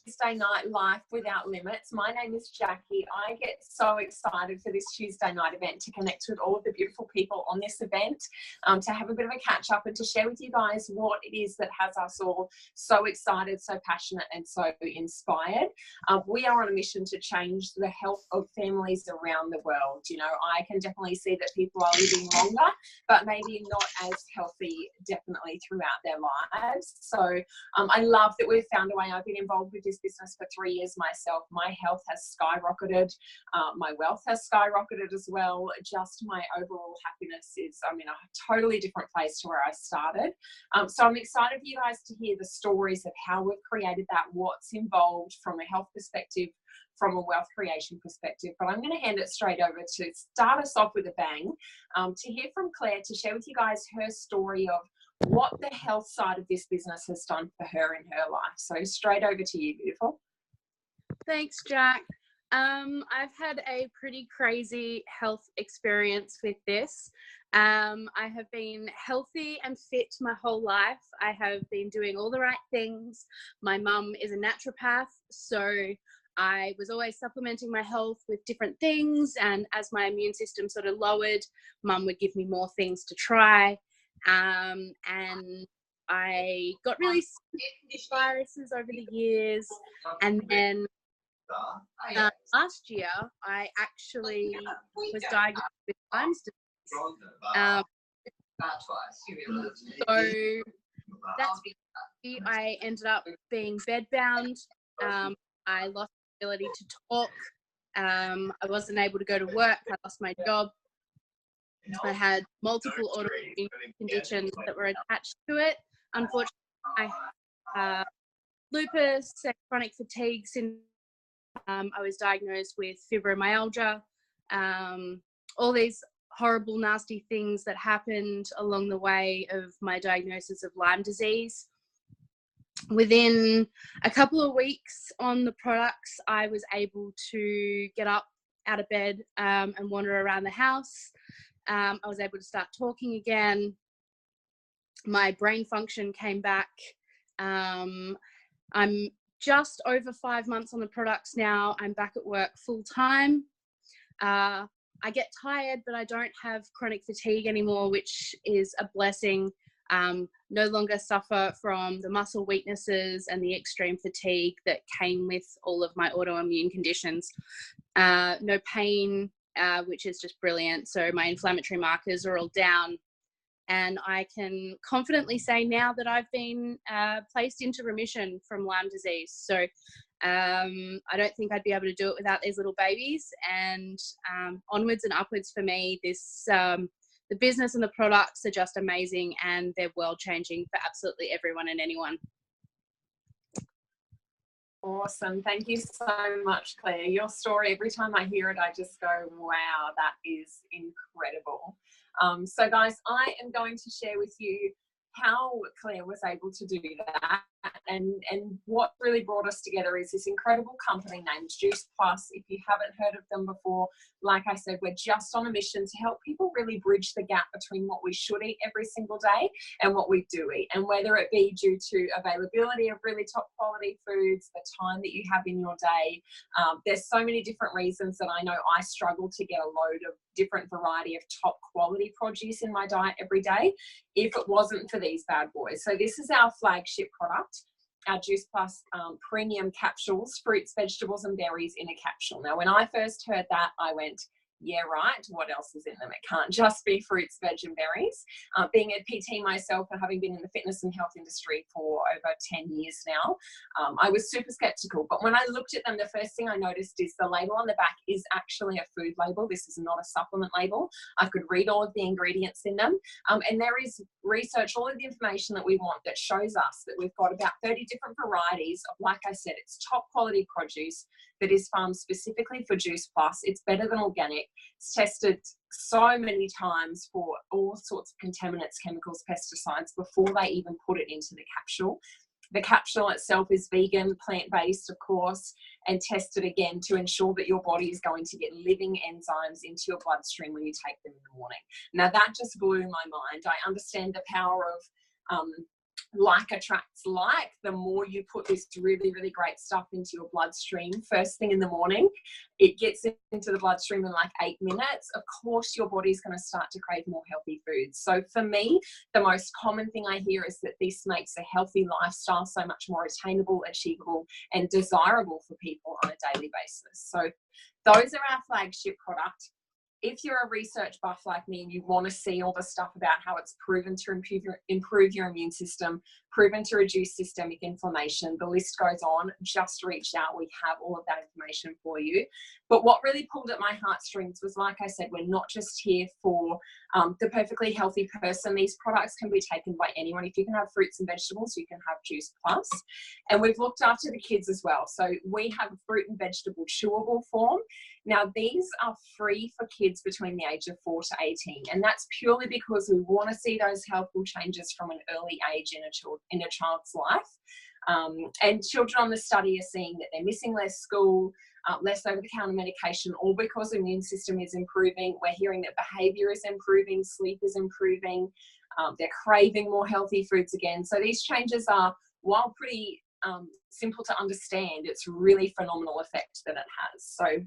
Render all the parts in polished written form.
Tuesday night Life Without Limits. My name is Jackie. I get so excited for this Tuesday night event to connect with all of the beautiful people on this event, to have a bit of a catch up and to share with you guys what it is that has us all so excited, so passionate and so inspired. We are on a mission to change the health of families around the world. You know, I can definitely see that people are living longer, but maybe not as healthy definitely throughout their lives. So I love that we've found a way. I've been involved with this business for 3 years myself. My health has skyrocketed. My wealth has skyrocketed as well. Just my overall happiness is, I'm in a totally different place to where I started. So I'm excited for you guys to hear the stories of how we've created that, what's involved from a health perspective, from a wealth creation perspective. But I'm going to hand it straight over to start us off with a bang, to hear from Claire, to share with you guys her story of what the health side of this business has done for her in her life. So straight over to you, beautiful. Thanks, Jack. I've had a pretty crazy health experience with this. I have been healthy and fit my whole life. I have been doing all the right things. My mum is a naturopath, so I was always supplementing my health with different things, and as my immune system sort of lowered, mum would give me more things to try. And I got really sick with viruses over the years, and then last year I actually was diagnosed with Lyme's disease. So that's I ended up being bedbound. I lost the ability to talk. I wasn't able to go to work. I lost my job. I had multiple autoimmune conditions that were attached to it. Unfortunately, I had lupus and chronic fatigue syndrome. I was diagnosed with fibromyalgia, all these horrible, nasty things that happened along the way of my diagnosis of Lyme disease. Within a couple of weeks on the products, I was able to get up out of bed and wander around the house. I was able to start talking again. My brain function came back. I'm just over 5 months on the products now. I'm back at work full time. I get tired, but I don't have chronic fatigue anymore, which is a blessing. No longer suffer from the muscle weaknesses and the extreme fatigue that came with all of my autoimmune conditions. No pain, which is just brilliant. So my inflammatory markers are all down, and I can confidently say now that I've been placed into remission from Lyme disease. So I don't think I'd be able to do it without these little babies, and onwards and upwards for me. This the business and the products are just amazing, and they're world changing for absolutely everyone and anyone. Awesome. Thank you so much, Claire. Your story, every time I hear it, I just go, wow, that is incredible. So guys, I am going to share with you how Claire was able to do that, and what really brought us together is this incredible company named Juice Plus. If you haven't heard of them before, like I said, we're just on a mission to help people really bridge the gap between what we should eat every single day and what we do eat, and whether it be due to availability of really top quality foods, the time that you have in your day. There's so many different reasons that I know I struggle to get a load of different variety of top quality produce in my diet every day if it wasn't for these bad boys. So this is our flagship product, our Juice Plus premium capsules, fruits, vegetables and berries in a capsule. Now, when I first heard that, I went, yeah, right, what else is in them? It can't just be fruits, veg and berries. Being a PT myself and having been in the fitness and health industry for over 10 years now, I was super skeptical. But when I looked at them, the first thing I noticed is the label on the back is actually a food label. This is not a supplement label. I could read all of the ingredients in them. And there is research, all of the information that we want that shows us that we've got about 30 different varieties of, like I said, it's top quality produce that is farmed specifically for Juice Plus. It's better than organic. It's tested so many times for all sorts of contaminants, chemicals, pesticides before they even put it into the capsule. The capsule itself is vegan, plant-based, of course, and tested again to ensure that your body is going to get living enzymes into your bloodstream when you take them in the morning. Now, that just blew my mind. I understand the power of like attracts like. The more you put this really, really great stuff into your bloodstream first thing in the morning, it gets into the bloodstream in like 8 minutes. Of course, your body's going to start to crave more healthy foods. So for me, the most common thing I hear is that this makes a healthy lifestyle so much more attainable, achievable, and desirable for people on a daily basis. So those are our flagship product. If you're a research buff like me and you want to see all the stuff about how it's proven to improve your immune system, proven to reduce systemic inflammation, the list goes on, just reach out. We have all of that information for you. But what really pulled at my heartstrings was, like I said, we're not just here for the perfectly healthy person. These products can be taken by anyone. If you can have fruits and vegetables, you can have Juice Plus. And we've looked after the kids as well. So we have a fruit and vegetable chewable form. Now, these are free for kids between the age of 4 to 18. And that's purely because we want to see those healthful changes from an early age in a child's life. And children on the study are seeing that they're missing less school, less over-the-counter medication, all because the immune system is improving. We're hearing that behavior is improving, sleep is improving, they're craving more healthy foods again. So these changes are, while pretty simple to understand, it's really phenomenal effect that it has. So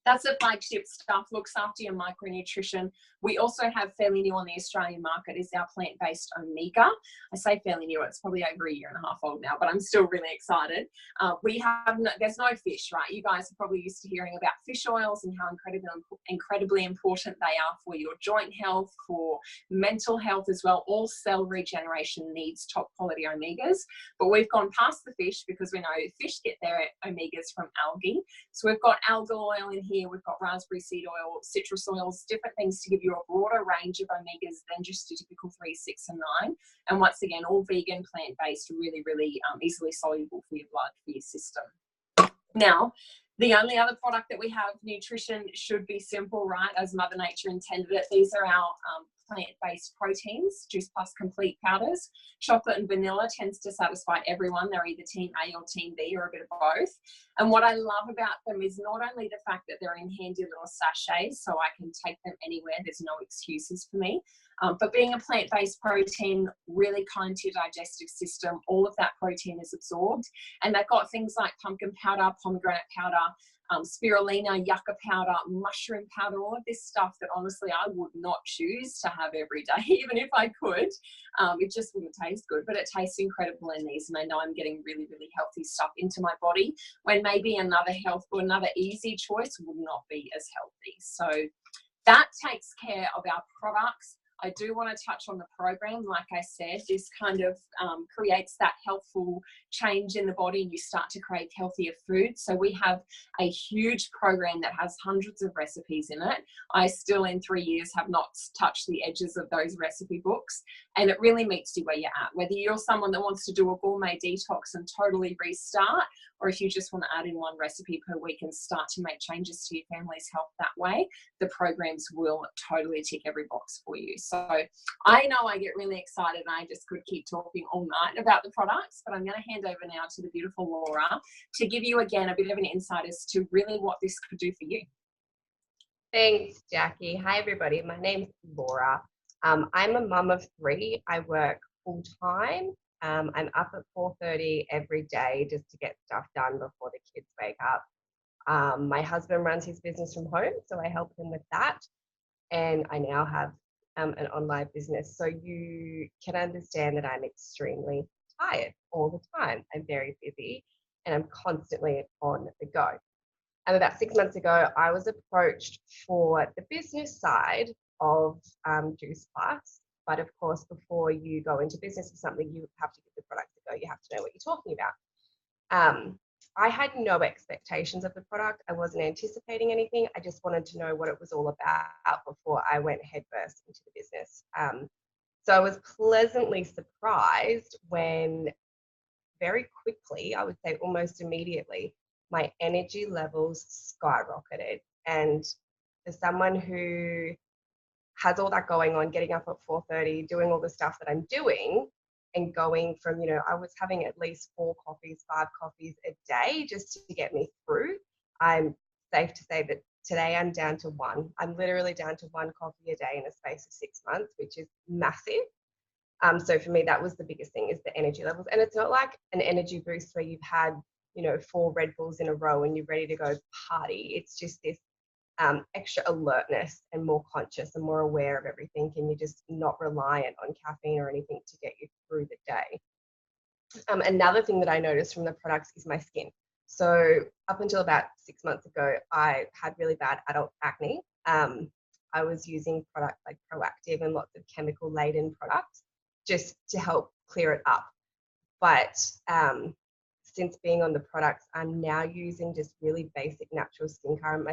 that's the flagship stuff, looks after your micronutrition. We also have fairly new on the Australian market is our plant-based Omega. I say fairly new, it's probably over 1.5 years old now, but I'm still really excited. There's no fish, right? You guys are probably used to hearing about fish oils and how incredibly important they are for your joint health, for mental health as well. All cell regeneration needs top quality omegas, but we've gone past the fish because we know fish get their omegas from algae. So we've got algal oil in here, we've got raspberry seed oil, citrus oils, different things to give you a broader range of omegas than just a typical 3, 6, and 9. And once again, all vegan, plant-based, really, really easily soluble for your blood, for your system. Now, the only other product that we have, nutrition should be simple, right? As Mother Nature intended it. These are our plant-based proteins, Juice Plus Complete powders. Chocolate and vanilla tends to satisfy everyone. They're either team A or team B or a bit of both. And what I love about them is not only the fact that they're in handy little sachets, so I can take them anywhere. There's no excuses for me. But being a plant-based protein, really kind to your digestive system, all of that protein is absorbed. And they've got things like pumpkin powder, pomegranate powder, spirulina, yucca powder, mushroom powder, all of this stuff that honestly I would not choose to have every day, even if I could. It just wouldn't taste good, but it tastes incredible in these, and I know I'm getting really, really healthy stuff into my body when maybe another easy choice would not be as healthy. So that takes care of our products. I do want to touch on the program. Like I said, this kind of creates that healthful change in the body and you start to crave healthier food. So we have a huge program that has hundreds of recipes in it. I still in 3 years have not touched the edges of those recipe books, and it really meets you where you're at. Whether you're someone that wants to do a gourmet detox and totally restart, or if you just want to add in one recipe per week and start to make changes to your family's health that way, the programs will totally tick every box for you. So I know I get really excited and I just could keep talking all night about the products, but I'm going to hand over now to the beautiful Laura to give you again a bit of an insight as to really what this could do for you. Thanks, Jackie. Hi, everybody. My name's Laura. I'm a mum of 3. I work full time. I'm up at 4:30 every day just to get stuff done before the kids wake up. My husband runs his business from home, so I help him with that. And I now have an online business. So you can understand that I'm extremely tired all the time. I'm very busy and I'm constantly on the go. And about 6 months ago, I was approached for the business side of Juice Plus. But of course, before you go into business with something, you have to give the product a go. You have to know what you're talking about. I had no expectations of the product. I wasn't anticipating anything. I just wanted to know what it was all about before I went headfirst into the business. So I was pleasantly surprised when very quickly, I would say almost immediately, my energy levels skyrocketed. And for someone who has all that going on, getting up at 4:30, doing all the stuff that I'm doing, and going from, I was having at least 4 coffees, 5 coffees a day just to get me through. I'm safe to say that today I'm down to 1. I'm literally down to 1 coffee a day in a space of 6 months, which is massive. So for me, that was the biggest thing, is the energy levels. And it's not like an energy boost where you've had, 4 Red Bulls in a row and you're ready to go party. It's just this extra alertness and more conscious and more aware of everything, and you're just not reliant on caffeine or anything to get you through the day. Another thing that I noticed from the products is my skin. So up until about 6 months ago, I had really bad adult acne. I was using products like Proactive and lots of chemical laden products just to help clear it up. But since being on the products, I'm now using just really basic natural skincare. And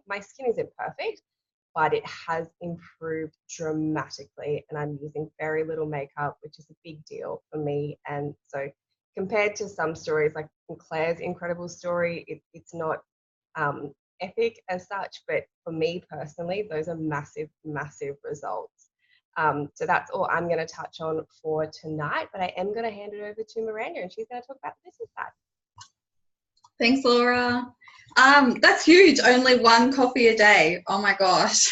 my skin isn't perfect, but it has improved dramatically, and I'm using very little makeup, which is a big deal for me. And so compared to some stories like Claire's incredible story, it's not epic as such, but for me personally, those are massive, massive results. So that's all I'm going to touch on for tonight, but I am going to hand it over to Miranda, and she's going to talk about the business side. Thanks, Laura. That's huge. Only 1 coffee a day. Oh my gosh.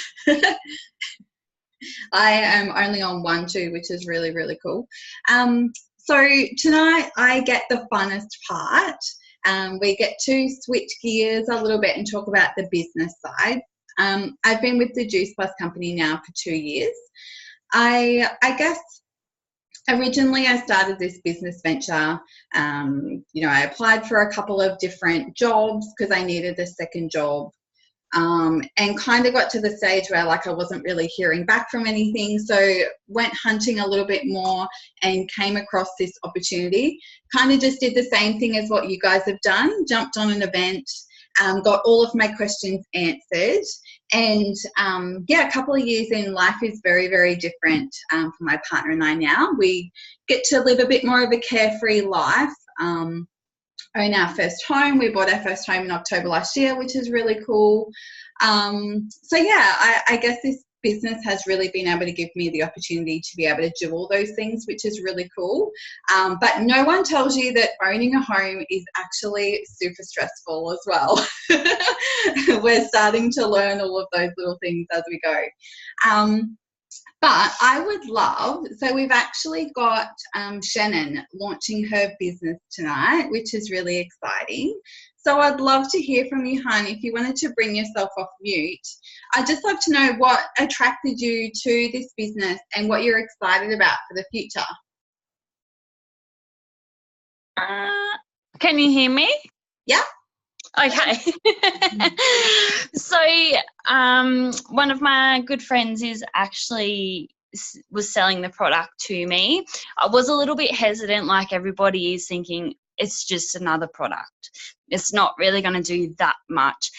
I am only on 1 too, which is really, really cool. So tonight I get the funnest part. We get to switch gears a little bit and talk about the business side. I've been with the Juice Plus company now for 2 years. I guess originally I started this business venture. I applied for a couple of different jobs because I needed a second job, and kind of got to the stage where I wasn't really hearing back from anything. So went hunting a little bit more and came across this opportunity. Kind of just did the same thing as what you guys have done, jumped on an event, got all of my questions answered. And a couple of years in, life is very, very different for my partner and I now. We get to live a bit more of a carefree life. Own our first home. We bought our first home in October last year, which is really cool. I guess this business has really been able to give me the opportunity to be able to do all those things, which is really cool. But no one tells you that owning a home is actually super stressful as well. We're starting to learn all of those little things as we go. But I would love, so we've actually got Shannon launching her business tonight, which is really exciting. So I'd love to hear from you, hon, if you wanted to bring yourself off mute. I'd just love to know what attracted you to this business and what you're excited about for the future. Can you hear me? Yeah. Okay. So one of my good friends was selling the product to me. I was a little bit hesitant, like everybody is, thinking it's just another product. It's not really going to do that much.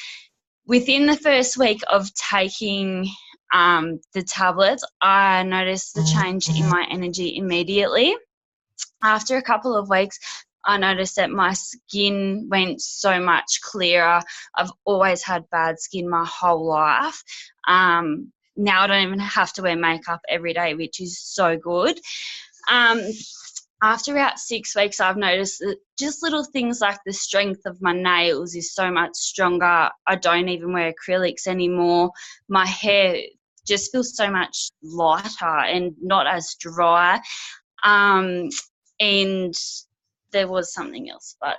Within the first week of taking the tablets, I noticed the change in my energy immediately. After a couple of weeks, I noticed that my skin went so much clearer. I've always had bad skin my whole life. Now I don't even have to wear makeup every day, which is so good. After about 6 weeks, I've noticed that just little things like the strength of my nails is so much stronger. I don't even wear acrylics anymore. My hair just feels so much lighter and not as dry. And there was something else, but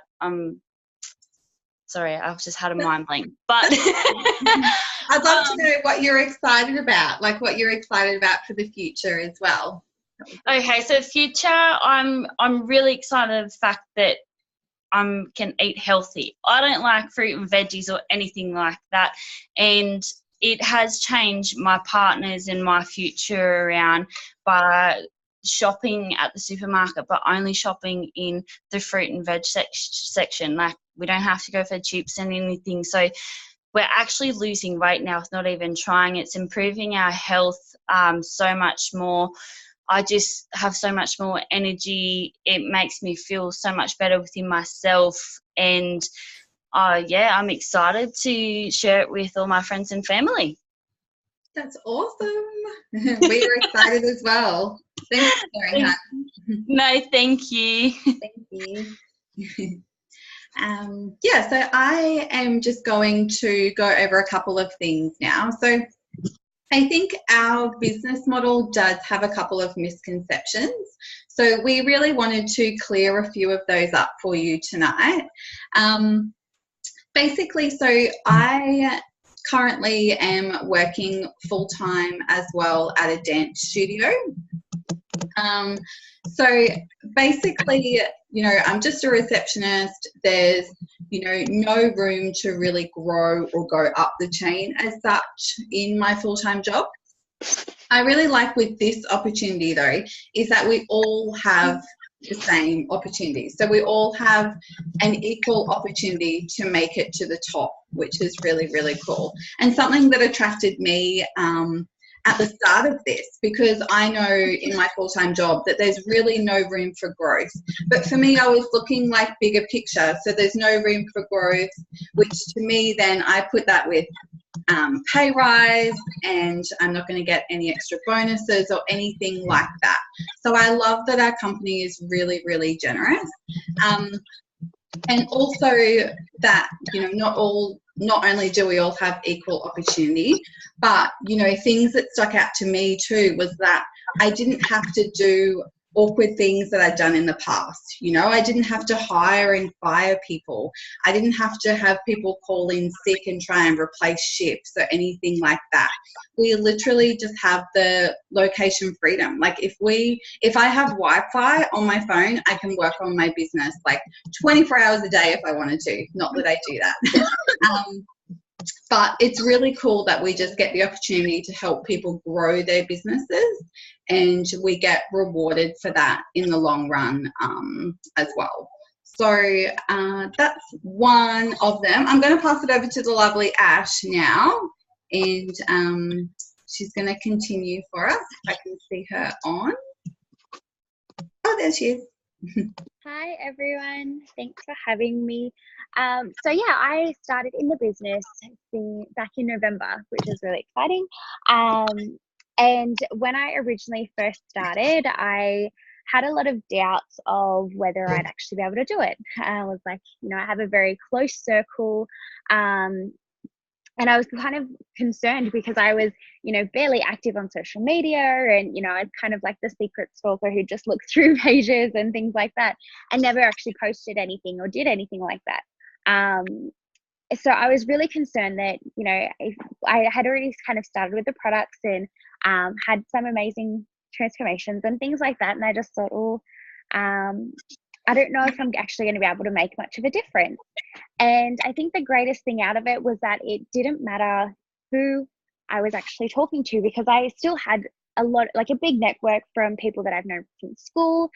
sorry, I've just had a mind blank. But I'd love to know what you're excited about, like what you're excited about for the future as well. Okay, so future, I'm really excited at the fact that I can eat healthy. I don't like fruit and veggies or anything like that, and it has changed my partners and my future around by shopping at the supermarket, but only shopping in the fruit and veg section. Like, we don't have to go for chips and anything. So we're actually losing weight now with not even trying. It's improving our health so much more. I just have so much more energy. It makes me feel so much better within myself. And I'm excited to share it with all my friends and family. That's awesome. We are excited as well. Thanks for sharing that. No, thank you. Thank you. So I am just going to go over a couple of things now. So I think our business model does have a couple of misconceptions. So we really wanted to clear a few of those up for you tonight. Basically, so I currently am working full-time as well at a dance studio. So basically, you know, I'm just a receptionist. There's, you know, no room to really grow or go up the chain as such in my full-time job. I really like with this opportunity though, is that we all have the same opportunity. So we all have an equal opportunity to make it to the top, which is really, really cool. And something that attracted me at the start of this, because I know in my full-time job that there's really no room for growth. But for me, I was looking like bigger picture. So there's no room for growth, which to me then I put that with pay rise, and I'm not going to get any extra bonuses or anything like that. So I love that our company is really, really generous. And also that, you know, not only do we all have equal opportunity, but, you know, things that stuck out to me too was that I didn't have to do awkward things that I'd done in the past. You know, I didn't have to hire and fire people. I didn't have to have people call in sick and try and replace shifts or anything like that. We literally just have the location freedom. Like if I have Wi-Fi on my phone, I can work on my business like 24 hours a day if I wanted to. Not that I do that. But it's really cool that we just get the opportunity to help people grow their businesses, and we get rewarded for that in the long run as well. So that's one of them. I'm going to pass it over to the lovely Ash now, and she's going to continue for us. If I can see her on. Oh, there she is. Hi everyone, thanks for having me. So yeah, I started in the business back in November, which is really exciting. And when I originally first started, I had a lot of doubts of whether I'd actually be able to do it. I was like, you know, I have a very close circle, and I was kind of concerned because I was, you know, barely active on social media, and, you know, I'd kind of like the secret stalker who just looked through pages and things like that, and never actually posted anything or did anything like that. So I was really concerned that, you know, if I had already kind of started with the products and had some amazing transformations and things like that. And I just thought, oh, I don't know if I'm actually going to be able to make much of a difference. And I think the greatest thing out of it was that it didn't matter who I was actually talking to, because I still had a lot, like a big network from people that I've known since school,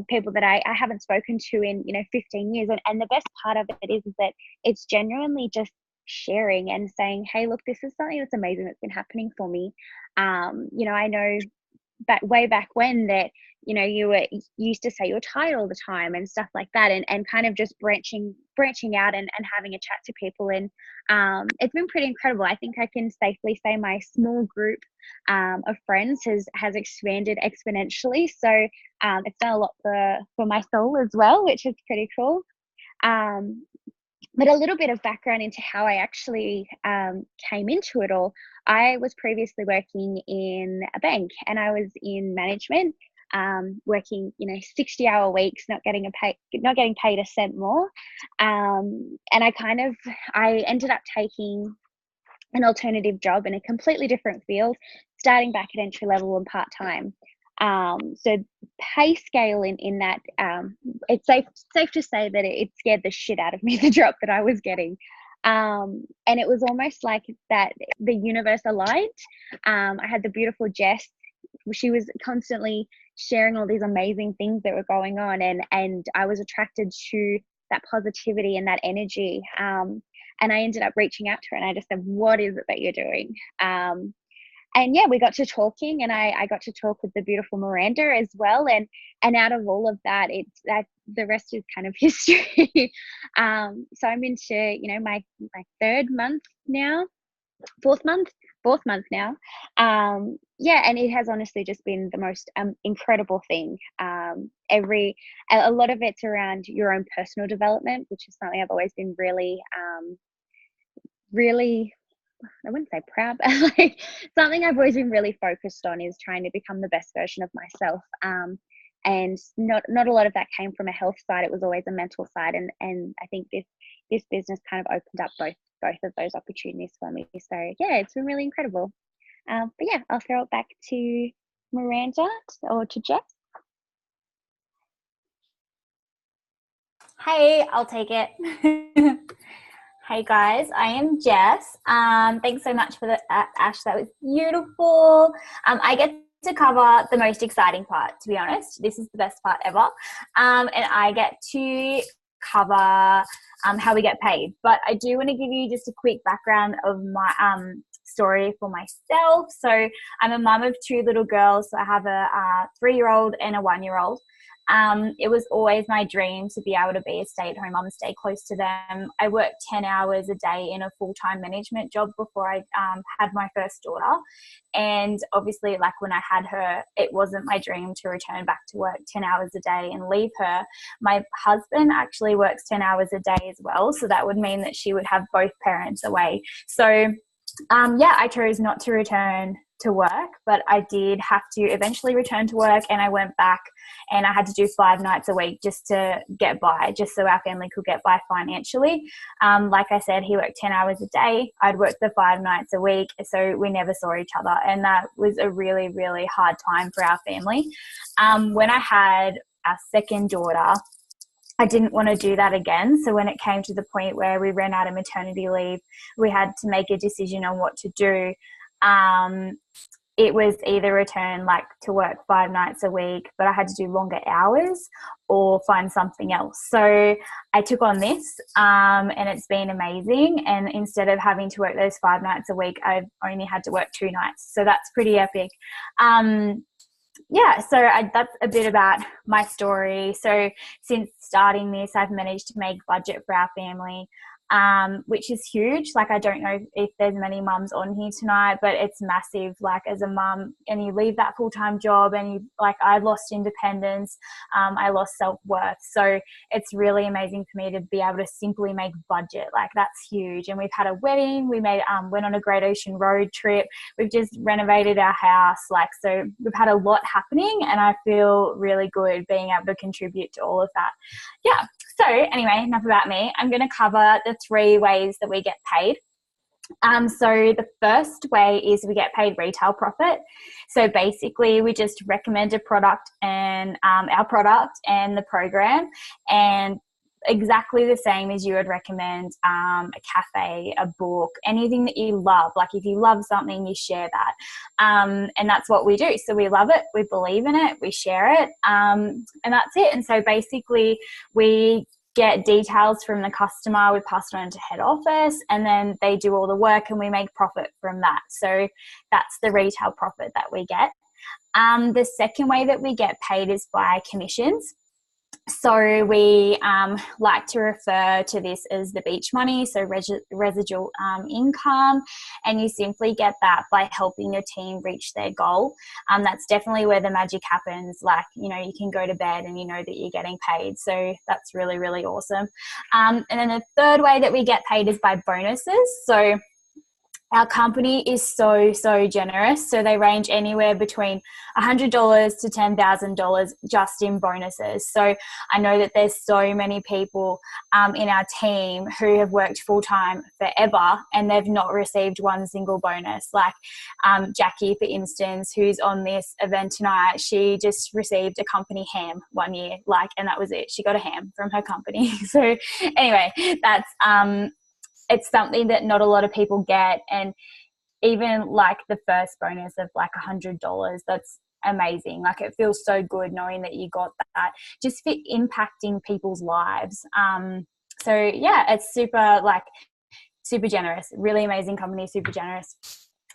people that I haven't spoken to in, you know, 15 years. And the best part of it is that it's genuinely just sharing and saying, hey, look, this is something that's amazing that's been happening for me. You know, I know that way back when that, you know, you used to say you're tired all the time and stuff like that, and kind of just branching out and having a chat to people. And it's been pretty incredible. I think I can safely say my small group of friends has expanded exponentially. So it's done a lot for my soul as well, which is pretty cool. But a little bit of background into how I actually came into it all. I was previously working in a bank, and I was in management, working, you know, 60-hour weeks, not getting paid a cent more. And I ended up taking an alternative job in a completely different field, starting back at entry level and part-time. So pay scale in that, it's safe to say that it scared the shit out of me, the drop that I was getting. And it was almost like that the universe aligned. I had the beautiful Jess. She was constantly sharing all these amazing things that were going on, and I was attracted to that positivity and that energy. And I ended up reaching out to her, and I just said, what is it that you're doing? And yeah, we got to talking, and I got to talk with the beautiful Miranda as well. And out of all of that, the rest is kind of history. So I'm into, you know, my fourth month now. Yeah, and it has honestly just been the most incredible thing. A lot of it's around your own personal development, which is something I've always been really I wouldn't say proud, but like something I've always been really focused on is trying to become the best version of myself. And not a lot of that came from a health side. It was always a mental side, and I think this business kind of opened up both of those opportunities for me. So yeah, it's been really incredible. But yeah, I'll throw it back to Miranda or to Jess. Hey, I'll take it. Hey guys, I am Jess. Thanks so much for the Ash. That was beautiful. I get to cover the most exciting part, to be honest. This is the best part ever. And I get to cover how we get paid. But I do want to give you just a quick background of my story for myself. So I'm a mum of 2 little girls. So I have a 3-year-old and a 1-year-old. It was always my dream to be able to be a stay-at-home mum and stay close to them. I worked 10 hours a day in a full-time management job before I had my first daughter. And obviously, like when I had her, it wasn't my dream to return back to work 10 hours a day and leave her. My husband actually works 10 hours a day as well. So that would mean that she would have both parents away. So yeah, I chose not to return to work, but I did have to eventually return to work, and I went back and I had to do 5 nights a week just to get by, just so our family could get by financially. Like I said, he worked 10 hours a day. I'd work the 5 nights a week, so we never saw each other, and that was a really, really hard time for our family. When I had our second daughter, I didn't want to do that again. So when it came to the point where we ran out of maternity leave, we had to make a decision on what to do. It was either return like to work 5 nights a week, but I had to do longer hours, or find something else. So I took on this, and it's been amazing. And instead of having to work those 5 nights a week, I've only had to work 2 nights. So that's pretty epic. Yeah, so that's a bit about my story. So since starting this, I've managed to make budget for our family, which is huge. Like, I don't know if there's many mums on here tonight, but it's massive. Like, as a mum, and you leave that full-time job, and you, like, I lost independence, I lost self-worth. So it's really amazing for me to be able to simply make budget. Like, that's huge. And we've had a wedding. We went on a Great Ocean Road trip. We've just renovated our house. Like, so we've had a lot happening, and I feel really good being able to contribute to all of that. Yeah. So anyway, enough about me. I'm going to cover the 3 ways that we get paid. So the first way is we get paid retail profit. So basically, we just recommend a product and our product and the program, and exactly the same as you would recommend a cafe, a book, anything that you love. Like, if you love something, you share that. And that's what we do. So we love it, we believe in it, we share it, and that's it. And so basically, we get details from the customer, we pass it on to head office, and then they do all the work and we make profit from that. So that's the retail profit that we get. The second way that we get paid is by commissions. So we like to refer to this as the beach money, so residual income, and you simply get that by helping your team reach their goal. That's definitely where the magic happens. Like, you know, you can go to bed and you know that you're getting paid. So that's really, really awesome. And then the third way that we get paid is by bonuses. So our company is so, so generous. So they range anywhere between $100 to $10,000 just in bonuses. So I know that there's so many people in our team who have worked full-time forever and they've not received one single bonus. Like Jackie, for instance, who's on this event tonight, she just received a company ham one year, like, and that was it. She got a ham from her company. So anyway, that's it's something that not a lot of people get. And even like the first bonus of like $100, that's amazing. Like, it feels so good knowing that you got that just for impacting people's lives. So yeah, it's super generous, really amazing company, super generous.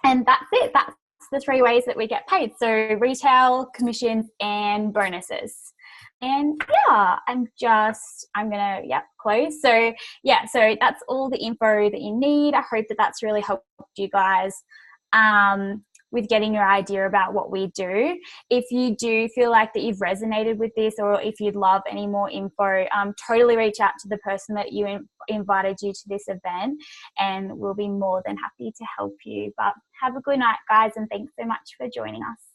And that's it. That's the 3 ways that we get paid. So retail, commissions, and bonuses. And yeah, I'm gonna close. So yeah, so that's all the info that you need. I hope that that's really helped you guys. with getting your idea about what we do. If you do feel like that you've resonated with this, or if you'd love any more info, totally reach out to the person that invited you to this event, and we'll be more than happy to help you. But have a good night, guys, and thanks so much for joining us.